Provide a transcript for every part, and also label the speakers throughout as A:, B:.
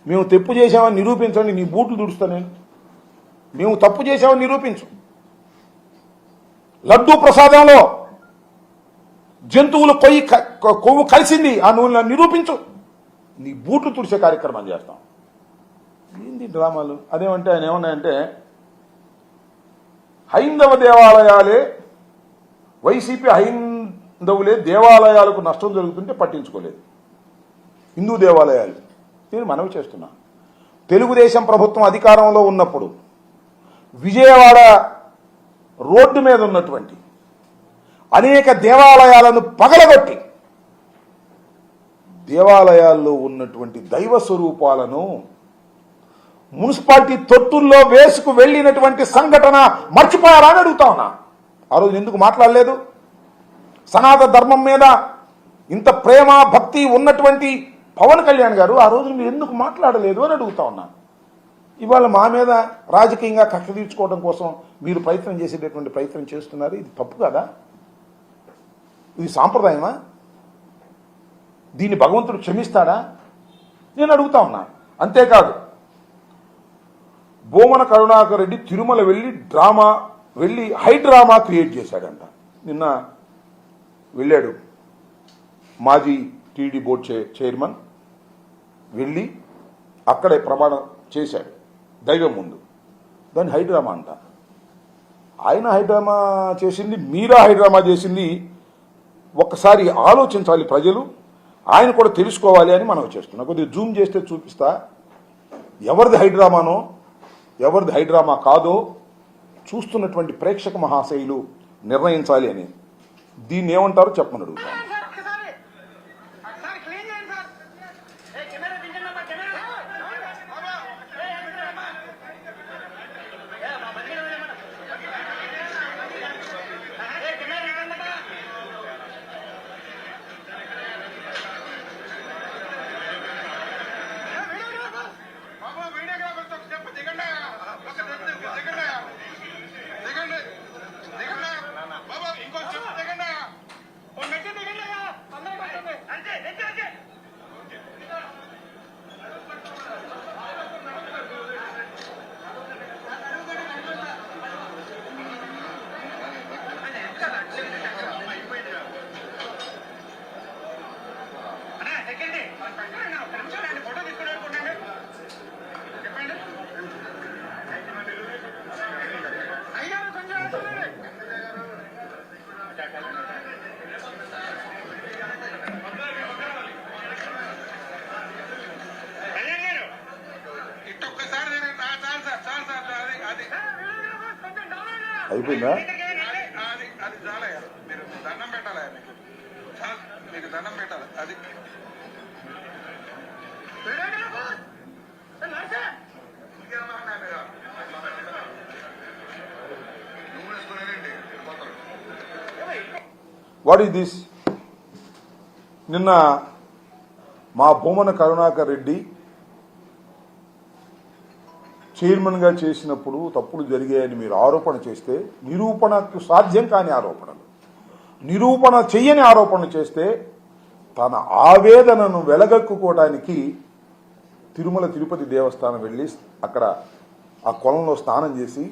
A: మేము తప్పు చేసామని నిరూపించండి, నీ బూట్లు దుడుస్తా నేను. మేము తప్పు చేసామని నిరూపించు. లడ్డూ ప్రసాదంలో జంతువులు కొవ్వు కలిసింది, ఆ నువ్వు నిరూపించు, నీ బూట్లు తుడిసే కార్యక్రమం చేస్తాం. ఏంది డ్రామాలు? అదేమంటే ఆయన ఏమన్నాయంటే హైందవ దేవాలయాలే, వైసీపీ హైందవులే దేవాలయాలకు నష్టం జరుగుతుంటే పట్టించుకోలేదు, హిందూ దేవాలయాలు. నేను మనవి చేస్తున్నా, తెలుగుదేశం ప్రభుత్వం అధికారంలో ఉన్నప్పుడు విజయవాడ రోడ్డు మీద ఉన్నటువంటి అనేక దేవాలయాలను పగలగొట్టి దేవాలయాల్లో ఉన్నటువంటి దైవ స్వరూపాలను మున్సిపాలిటీ తొట్టుల్లో వేసుకు వెళ్ళినటువంటి సంఘటన మర్చిపోయారా అని అడుగుతా ఉన్నా. ఆ రోజు ఎందుకు మాట్లాడలేదు? సనాతన ధర్మం మీద ఇంత ప్రేమ భక్తి ఉన్నటువంటి పవన్ కళ్యాణ్ గారు ఆ రోజు మీరు ఎందుకు మాట్లాడలేదు అని అడుగుతా ఉన్నా. ఇవాళ మా మీద రాజకీయంగా కక్ష తీర్చుకోవడం కోసం మీరు ప్రయత్నం చేసేటటువంటి ప్రయత్నం చేస్తున్నారు. ఇది తప్పు కదా? ఇది సాంప్రదాయమా? దీన్ని భగవంతుడు క్షమిస్తాడా? నేను అడుగుతా ఉన్నా. అంతేకాదు, భూమన కరుణాకర్ రెడ్డి తిరుమల వెళ్ళి హై డ్రామా క్రియేట్ చేశాడంట. నిన్న వెళ్ళాడు మాజీ టీడీ బోర్డు చైర్మన్, వెళ్ళి అక్కడే ప్రమాణం చేశాడు దైవం ముందు. దాన్ని హైడ్రామా అంట. ఆయన హైడ్రామా చేసింది, మీరా హైడ్రామా చేసింది. ఒక్కసారి ఆలోచించాలి ప్రజలు, ఆయన కూడా తెలుసుకోవాలి అని మనం చేస్తున్నాం. కొద్దిగా జూమ్ చేస్తే చూపిస్తా ఎవరిది హైడ్రామానో ఎవరిది హైడ్రామా కాదో చూస్తున్నటువంటి ప్రేక్షక మహాశయులు నిర్ణయించాలి అని. దీన్ని ఏమంటారో చెప్పమని అడుగుతాను. అయిపోయిందా?
B: అది చాలా మీరు దండం పెట్టాలి, మీకు దండం పెట్టాలి. అది
A: వాట్ ఈస్ దిస్? నిన్న మా భూమన కరుణాకర్ రెడ్డి చైర్మన్గా చేసినప్పుడు తప్పులు జరిగాయని మీరు ఆరోపణ చేస్తే, నిరూపణకు సాధ్యం కాని ఆరోపణలు, నిరూపణ చెయ్యని ఆరోపణలు చేస్తే తన ఆవేదనను వెలగక్కుకోవడానికి తిరుమల తిరుపతి దేవస్థానం వెళ్ళి అక్కడ ఆ కొలంలో స్నానం చేసి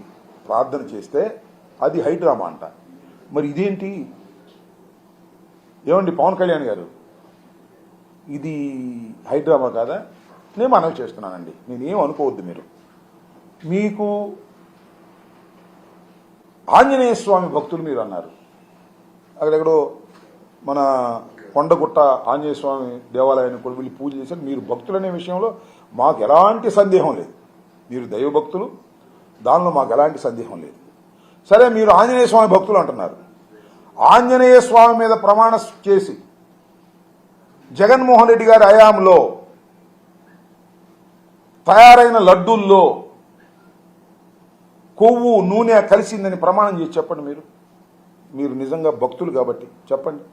A: ప్రార్థన చేస్తే అది హైడ్రామా అంట. మరి ఇదేంటి? ఏమండి పవన్ కళ్యాణ్ గారు, ఇది హైడ్రామా కాదా? నేను మనవి చేస్తున్నానండి, నేనేం అనుకోవద్దు. మీకు ఆంజనేయ స్వామి భక్తులు మీరు అన్నారు. అక్కడెక్కడో మన కొండగుట్ట ఆంజనేయ స్వామి దేవాలయాన్ని కూడా వెళ్ళి పూజ చేశారు. మీరు భక్తులనే విషయంలో మాకు ఎలాంటి సందేహం లేదు. మీరు దైవభక్తులు, దానిలో మాకు ఎలాంటి సందేహం లేదు. సరే, మీరు ఆంజనేయ స్వామి భక్తులు అంటున్నారు. ఆంజనేయ స్వామి మీద ప్రమాణం చేసి జగన్మోహన్ రెడ్డి గారి హయాంలో తయారైన లడ్డూల్లో కొవ్వు నూనె కలిసిందని ప్రమాణం చేసి చెప్పండి. మీరు నిజంగా భక్తులు కాబట్టి చెప్పండి.